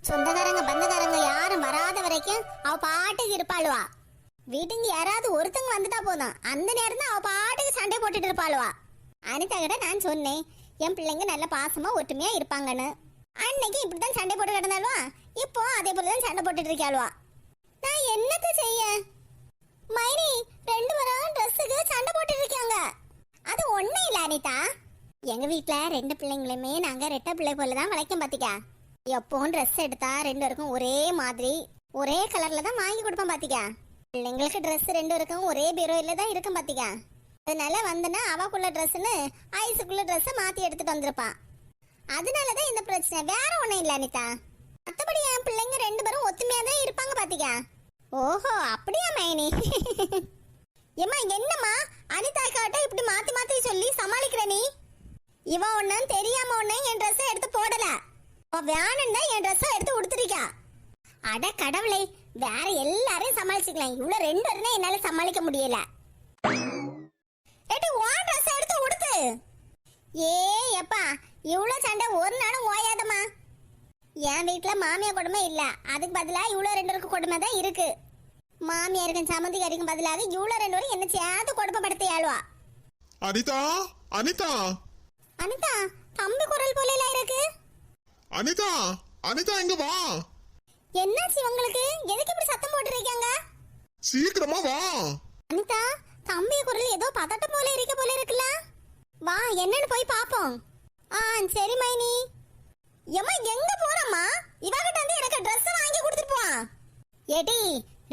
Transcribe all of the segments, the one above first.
சொந்தக்காரங்க பந்தக்காரங்க யாரும் வராத வரைக்கும் அவ பாட்டுக்கு இருப்பாளுவா. வீட்டுக்கு யாராவது ஒருத்தங்க வந்துட்டா போதும், அந்த நேரம் தான் அவ பாட்டுக்கு சண்டை போட்டுட்டு இருப்பாளுவா. அனிதா கிட்ட நான் சொன்னேன், என் பிள்ளைங்க நல்ல பாசமா ஒற்றுமையா இருப்பாங்கன்னு. அன்னைக்கு இப்படித்தான் சண்டை போட்டு கிடந்தாலுவா, இப்போ அதே போலதான் சண்டை போட்டுட்டு இருக்காளுவா. நான் என்னத்த செய்ய? மைனி 2 பேரும் ட்ரெஸ்ஸுக்கு சண்டை போட்டுட்டு இருக்காங்க. அது ஒண்ணும் இல்ல அனிதா, எங்க வீட்டுல 2 பிள்ளைங்களுமே நாங்க ரெட்டை பிள்ளை போலதான் வளைக்கும் பாத்திக்கா. எப்பவும் ட்ரெஸ் எடுத்தா 2 பேருக்கும் ஒரே மாதிரி ஒரே கலர்ல தான் வாங்கி கொடுப்பேன் பாத்திக்கா. பிள்ளைங்களுக்கு ட்ரெஸ் 2 பேருக்கும் ஒரே பீரோயில தான் இருக்கும் பாத்திக்கா. அதனால வந்தனா அவக்குள்ள ட்ரெஸ்ன்னு ஐஸுக்குள்ள ட்ரெஸ் மாத்தி எடுத்துட்டு வந்திருப்பான். அதனாலதான் இந்த பிரச்சனை, வேற ஒண்ணும் இல்ல அனிதா. மத்தபடி என் பிள்ளைங்க 2 பேரும் ஒத்துமையா தான் இருப்பாங்க பாத்திக்கா. ஓஹோ அப்படியா மைனி? ஏமா என்னம்மா அனிதா காட்ட இப்படி மாத்தி மாத்தி சொல்லி சமாளிக்கிற நீ? இவ ஒண்ணும் தெரியாம ஒண்ணு என் ட்ரெஸ் எடுத்து போடல, வேணும்னா என் ட்ரெஸ் எடுத்து உடுத்துறிக்கா. அட கடவுளே, வேற எல்லாரையும் சமாளிச்சுக்கலாம், இவ்வளவு 2 பேருமே என்னால சமாளிக்க முடியல. ஏடி உன் ட்ரெஸ் எடுத்து உடுத்து. ஏ எப்பா, இவ்வளவு சண்டை ஒரு நாளும் ஓயாதம்மா. என் வீட்டுல மாமியா கொடுமை இல்ல, அதுக்கு பதிலா இவ்வளவு 2 பேருக்கு கொடுமை தான் இருக்கு. மாமியாருக்கும் சம்மந்திக்காரிக்கும் பதிலாக இவ்வளவு 2 பேரும் என்ன சேர்த்து கொடுமைப்படுத்தி ஆளுவா. அனிதா, அனிதா, அனிதா தம்பி குரல் போல இருக்கு. அனிதா, அனிதா இங்க வா. என்னாச்சு உங்களுக்கு? எதுக்கு இப்படி சத்தம் போட்டுருக்கீங்க? சீக்கிரமா வா. அனிதா தம்பி குரல் ஏதோ பதட்டம் போல இருக்குல்ல. வா என்னன்னு போய் பாப்போம். சரி மைனி. எம்மா எங்க போறம்மா? இவகிட்ட வந்து எனக்கு Dress வாங்கி கொடுத்துட்டு போ. ஏடி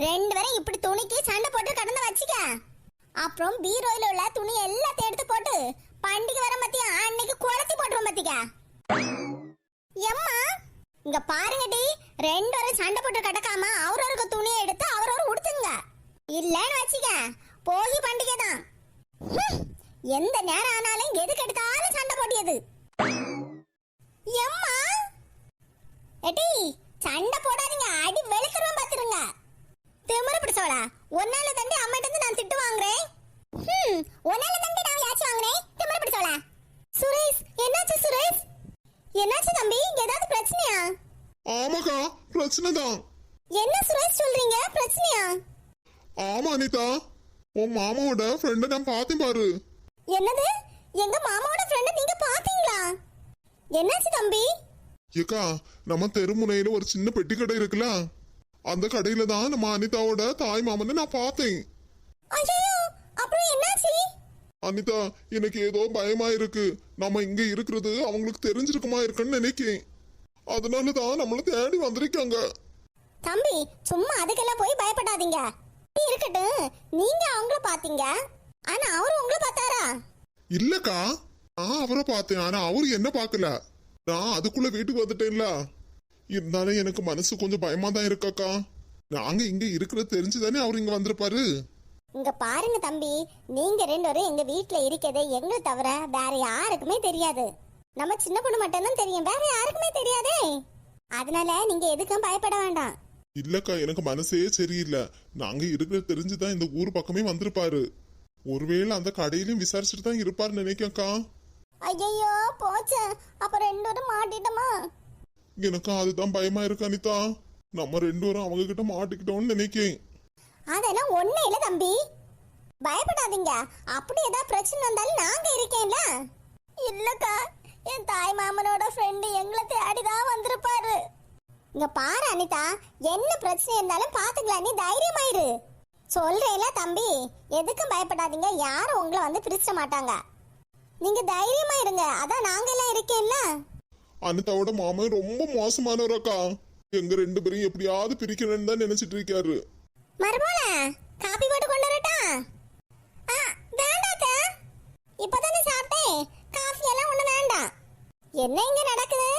2 பேரும் இப்படி துணிக்கு சண்டை போட்டு கடந்து வச்சிக்க. அப்புறம் பீரோயில உள்ள துணி எல்லாத்தையும் எடுத்து போட்டு பண்டிகை வர மத்தியா அன்னைக்கு குளத்தி போட்டுரும் பாத்திக்க. எம்மா இங்க பாருங்கடி, 2 பேரும் சண்டை போட்டு கடக்காம அவரவருக்கு துணியை எடுத்து அவரவர் உடுத்துங்க. இல்லன்னு வச்சிக்க போகி பண்டிகை தான். எந்த நேரம் ஆனாலும் எதுக்கு எடுத்தாலும் சண்டை போட்டியது. எம்மா ஏடி சண்டை போடாதீங்க, அடி வெளுத்துறோம் பாத்துருங்க. திமிரு பிடிச்சவளா, ஒன்னால தண்டி அம்மாட்ட இருந்து நான் திட்டு வாங்குறேன். ஒன்னால தண்டி நான் யாச்சு வாங்குறேன், திமிரு பிடிச்சவளா. சுரேஷ் என்னாச்சு? சுரேஷ் என்னாச்சு தம்பி, ஏதாவது பிரச்சனையா? ஆமாக்கா பிரச்சனை தான். என்ன சுரேஷ் சொல்றீங்க, பிரச்சனையா? ஆமா அனிதா, உன் மாமாவோட ஃப்ரெண்ட நான் பார்த்தேன் பாரு. என்னது? எங்க மாமாவோட ஃப்ரெண்ட நீங்க பாத்தீங்களா? என்னாச்சு தம்பி? ஏக்கா, நம்ம தெருமுனையில ஒரு சின்ன பெட்டி கடை இருக்குல்ல, அந்த கடையில தான் நம்ம அனிதாவோட தாய் மாமன்னு நான் பார்த்தேன். ஐயோ அப்புறம் என்னாச்சு? அனிதா எனக்கு ஏதோ பயமா இருக்கு, நம்ம இங்க இருக்கிறது அவங்களுக்கு தெரிஞ்சிருக்குமா இருக்குன்னு நினைக்கிறேன். அதனாலதான் நம்மள தேடி வந்திருக்காங்க. தம்பி சும்மா அதுக்கெல்லாம் போய் பயப்படாதீங்க. இருக்கட்டும், நீங்க அவங்கள பாத்தீங்க, ஆனா அவரு உங்களை பார்த்தாரா? இல்லக்கா, நான் அவரை பார்த்தேன், ஆனா அவரு என்ன பார்க்கல. நான் அதுக்குள்ள வீட்டுக்கு வந்துட்டேன்ல, இருந்தாலும் எனக்கு மனசு கொஞ்சம் பயமா தான் இருக்காக்கா. நாங்க இங்க இருக்கிறது தெரிஞ்சுதானே அவரு இங்க வந்திருப்பாரு. இங்க பாருங்க தம்பி, நீங்க 2 பேரும் எங்க வீட்டுல இருக்கிறது எங்களை தவிர வேற யாருக்குமே தெரியாது. நம்ம சின்ன பொண்ணு மட்டும் தான் தெரியும், வேற யாருக்குமே தெரியாதே. அதனால நீங்க எதுக்கும் பயப்பட வேண்டாம். இல்லக்கா, எனக்கு மனசே சரியில்லை. நாங்க இருக்கிறது தெரிஞ்சுதான் இந்த ஊர் பக்கமே வந்திருப்பாரு. ஒருவேளை அந்த கடையிலும் விசாரிச்சுட்டு தான் இருப்பாரு நினைக்கக்கா. ஐயோ போச்சு, அப்ப 2 பேரும் மாட்டிட்டோமா? எனக்கு அதுதான் பயமா இருக்கு அனிதா. நம்ம 2 பேரும் அவங்க கிட்ட மாட்டிக்கிட்டோம்னு நினைக்கேன். அதெல்லாம் ஒண்ணே இல்ல தம்பி, பயப்படாதீங்க. அப்படி ஏதாவது பிரச்சனை வந்தாலும் நாங்க இருக்கேன்ல. இல்லக்கா, என் தாய் மாமனோட ஃப்ரெண்டு எங்களை தேடிதான் வந்திருப்பாரு. இங்க பாரு அனிதா, என்ன பிரச்சனை இருந்தாலும் பாத்துக்கலாம், நீ தைரியமாயிரு. சொல்றேல தம்பி, எதுக்கும் பயப்படாதீங்க, யாரும் உங்களை வந்து பிரிச்ச மாட்டாங்க. நீங்க தைரியமா இருங்க, அதான் நாங்க எல்லாம் இருக்கேன்ல. அனிதாவோட மாமன் ரொம்ப மோசமானவரக்கா. எங்க 2 பேரும் எப்படியாவது பிரிக்கணும்னு தான் நினைச்சிட்டு இருக்காரு. மறுபோல காபி போட்டு கொண்டு வரட்டா? வேண்டாத்த, இப்பதானே சாப்பிட்டேன், காஃபி எல்லாம் ஒண்ணு வேண்டாம். என்ன இங்க நடக்குது?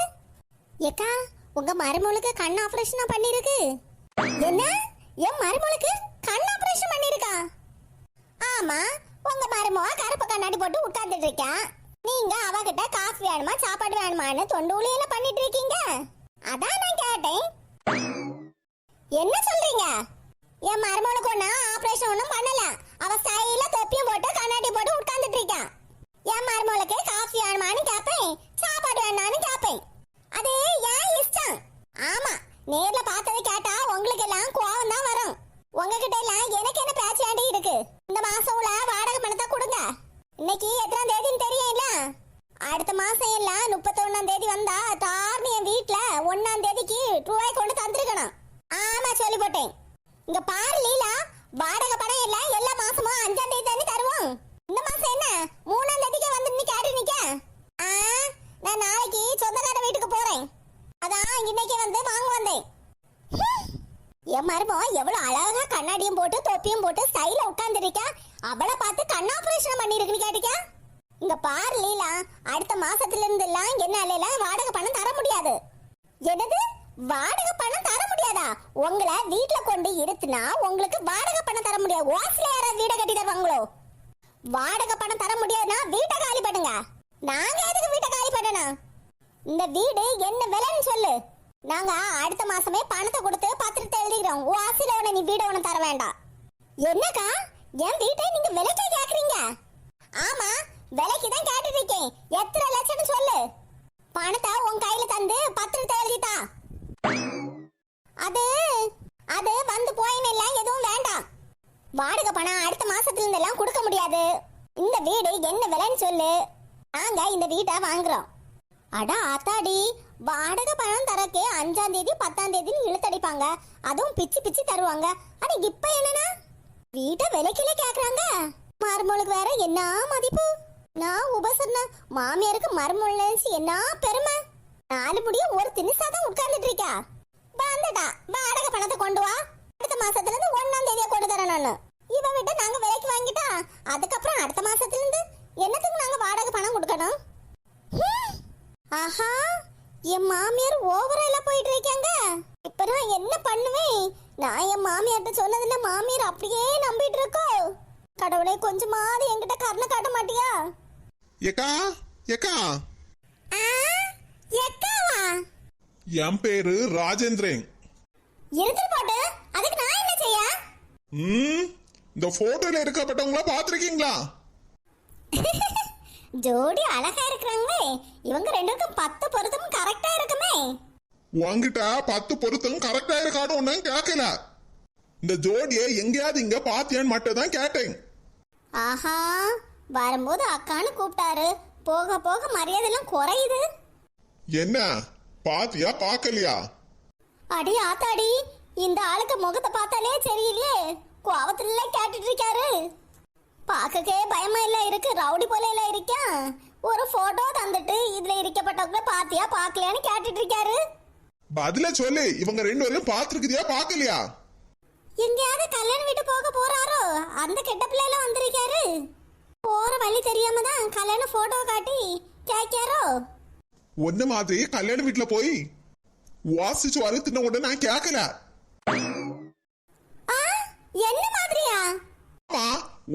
ஏக்கா, உங்க மருமகளுக்கு கண் ஆபரேஷன் பண்ணிருக்கு. என்ன? என் மருமகளுக்கு கண் ஆபரேஷன் பண்ணிருக்கா? ஆமா, உங்க மருமவ கருப்பு கண்ணாடி போட்டு உட்கார்ந்துட்டு இருக்கா. நீங்க அவகிட்ட காஃபி வேணுமா சாப்பாடு வேணுமான்னு தொண்டு ஊழியில பண்ணிட்டு இருக்கீங்க. அதான் நான் கேட்டேன். என்ன சொல்றீங்க? என் மருமகளுக்கு ஒன்னும் ஆபரேஷன் ஒன்னும் பண்ணல, அவ ஸ்டைல தொப்பியும் போட்டு கண்ணாடி போட்டு உட்கார்ந்துட்டு இருக்கா. என் மருமகளுக்கு காஃபி வேணுமான்னு கேப்பேன், சாப்பாடு வேணுமான்னு கேப்பேன். அது ஏன் இஷ்டம். ஆமா, நேர்ல பார்த்ததை கேட்டா உங்களுக்கு எல்லாம் கோவம் தான் வரும். உங்ககிட்ட எல்லாம் எனக்கு என்ன பேச்சு வேண்டி இருக்கு? இந்த மாசம் உள்ள வாடகை பணத்தை கொடுங்க. இன்னைக்கு எத்தனாம் தேதின்னு தெரியல. அடுத்த மாசம் எல்லாம் 31ஆம் தேதி வந்தா தார்னி என் வீட்டுல 1ஆம் தேதிக்கு ரூபாய் கொண்டு தந்திருக்கணும். ஆமா சொல்லி போட்டேன். இங்க பாரு லீலா, வாடகை பணம் எல்லாம் எல்லா மாசமும் 5ஆம் தேதி தானே தருவோம். இந்த மாசம் என்ன 3ஆம் தேதிக்கே வந்து நீ கேட்டு நிக்க? நான் நாளைக்கு சொந்தக்கார வீட்டுக்கு போறேன். அதான் இன்னைக்கு வந்து வாங்க வந்தேன். என் மருமகன் எவ்வளவு அழகா கண்ணாடியும் போட்டு தொப்பியும் போட்டு ஸ்டைல உட்கார்ந்துருக்கா. அவளை பார்த்து கண் ஆபரேஷன் பண்ணிருக்குன்னு கேட்டுக்க. இங்க பாரு லீலா, அடுத்த மாசத்துல இருந்து எல்லாம் என்னால வாடகை பணம் தர முடியாது. என்னது வாடகை பணம் தர முடியாதா? உங்களை வீட்டுல கொண்டு இருத்துனா உங்களுக்கு வாடகை பணம் தர முடியாது. ஓசில யாராவது வீட கட்டி தருவாங்களோ? வாடகை பணம் தர முடியாதுன்னா வீட்டை காலி பண்ணுங்க. நாங்க எதுக்கு வீட்டை காலி பண்ணணும்? இந்த வீடு என்ன விலைன்னு சொல்லு. நாங்க அடுத்த மாசமே பணத்தை கொடுத்து பத்திரத்தை எழுதிக்கிறோம். ஓசில நீ வீட ஒண்ணு தர வேண்டாம். என்னக்கா என் வீட்டை நீங்க விலைக்கே கேக்குறீங்க? ஆமா, விலைக்கு தான் கேட்டுட்டு இருக்கேன். எத்தனை லட்சம்னு சொல்லு. பணத்தை உன் கையில தந்து பத்திரத்தை எழுதிட்டா. அது அது வந்து போயின்னு எதுவும் வேண்டாம். வாடகை பணம் அடுத்த மாசத்துல இருந்து எல்லாம் கொடுக்க முடியாது. இந்த வீடு என்ன விலைன்னு சொல்லு. நாங்க இந்த வீட்டை வாங்குறோம். அட ஆத்தாடி, வாடகை பணம் தரக்கே 5ஆம் தேதி 10ஆம் தேதின்னு இழுத்தடிப்பாங்க. அதுவும் பிச்சு பிச்சு தருவாங்க. ஆனா இப்ப என்னன்னா வீட்டை விலைக்கில கேக்குறாங்க. மருமகளுக்கு வேற என்ன மதிப்பு. நான் உபசரண மாமியாருக்கு மருமகள் என்ன பெருமை. 4 முடியும் ஒரு திணிசாதான் உட்கார்ந்துட்டு இருக்கா. வந்துட்டா வாடகை பணத்தை கொண்டு வா. அடுத்த மாசத்துல இருந்து 1ஆம் தேதியை கொண்டு தரணும்னு இவ விட்டு நாங்க விலைக்கு வாங்கிட்டா. அதுக்கப்புறம் அடுத்த மாசத்துல இருந்து என்னத்துக்கு நாங்க வாடகை பணம் கொடுக்கணும்? ஆஹா, என் மாமியார் ஓவரா போயிட்டு இருக்காங்க. இப்ப நான் என்ன பண்ணுவேன்? நான் என் மாமியார்ட்ட சொன்னதுல மாமியார் அப்படியே நம்பிட்டு இருக்கோ. கடவுளே, கொஞ்சமாவது என்கிட்ட கருணை காட்ட மாட்டியா? ஏக்கா ஏக்கா எக்காவா? என் பேரு ராஜேந்திரன். இழுத்து போட்டு அதுக்கு நான் என்ன செய்ய? இந்த போட்டோல இருக்கப்பட்டவங்கள பாத்திருக்கீங்களா? ஜோடி அழகா இருக்கிறாங்களே. இவங்க ரெண்டுக்கும் 10 பொருத்தமும் கரெக்டா இருக்குமே. உன்கிட்ட 10 பொருத்தம் கரெக்டா இருக்காடும் ஒன்னு கேட்கல. இந்த ஜோடியை எங்கேயாவது இங்க பாத்தியான்னு மட்டும் தான் கேட்டேன். ஆஹா, வரும்போது அக்கான்னு கூப்பிட்டாரு. போக போக மரியாதை எல்லாம் குறையுது. என்ன பாத்தியா பாக்கலையா? அடி ஆத்தாடி, இந்த ஆளுக்கு முகத்தை பார்த்தாலே சரியில்லையே. கோவத்துல கேட்டுட்டு இருக்காரு. பாக்கக்கே பயமா இல்ல இருக்கு. ரவுடி போல இல்ல இருக்கா. ஒரு போட்டோ தந்துட்டு இதுல இருக்கப்பட்டவங்க பாத்தியா பாக்கலையான்னு கேட்டுட்டு இருக்காரு. பதில சொல்லு. இவங்க 2 பேரும் பாத்துருக்குதியா பாக்கலையா? எங்கயாவது கல்யாணம் வீட்டு போக போறாரோ? அந்த கெட்ட பிள்ளைல வந்திருக்காரு. போற வழி தெரியாம தான் கல்யாண போட்டோ காட்டி கேட்காரோ. ஒன்னு மாதிரி கல்யாண வீட்டுல போய் வாசிச்சு வருத்தின உடனே நான் கேட்கல. என்ன மாதிரியா? ஆமா,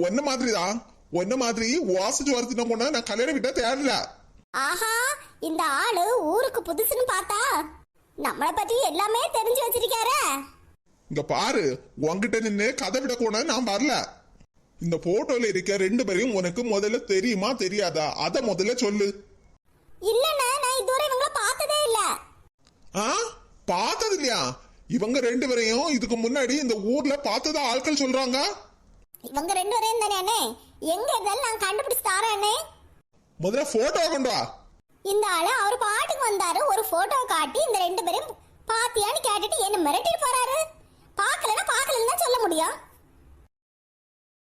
ஒன்ன மாதிரிதான். ஒன்ன மாதிரி வாசிச்சு வருத்தின உடனே நான் கல்யாண வீட்டை தேடல. ஆஹா, இந்த ஆளு ஊருக்கு புதுசுன்னு பார்த்தா நம்மளை பத்தி எல்லாமே தெரிஞ்சு வச்சிருக்காரு. இங்க பாரு, உன்கிட்ட நின்று கதை விட கூட நான் வரல. இந்த போட்டோல இருக்க 2 பேரையும் உனக்கு முதல்ல தெரியுமா தெரியாதா? அத முதல்ல சொல்லு. இல்லன்னா நான் இதுவரை இவங்கள பார்த்ததே இல்ல. பார்த்தது இல்லையா? இவங்க 2 பேரையும் இதுக்கு முன்னாடி இந்த ஊர்ல பார்த்ததா ஆட்கள் சொல்றாங்க. இவங்க 2 பேரையும் தானே எங்க இருந்தாலும் நான் கண்டுபிடிச்சு தரேனே. முதல்ல போட்டோ கொண்டு வா. இந்த ஆளு அவர் பாட்டுக்கு வந்தாரு. ஒரு போட்டோ காட்டி இந்த 2 பேரையும் பாத்தியான்னு கேட்டுட்டு என்ன மிரட்டிட்டு போறாரு. பாக்கலன்னா பாக்கலன்னு தான் சொல்ல முடியும்.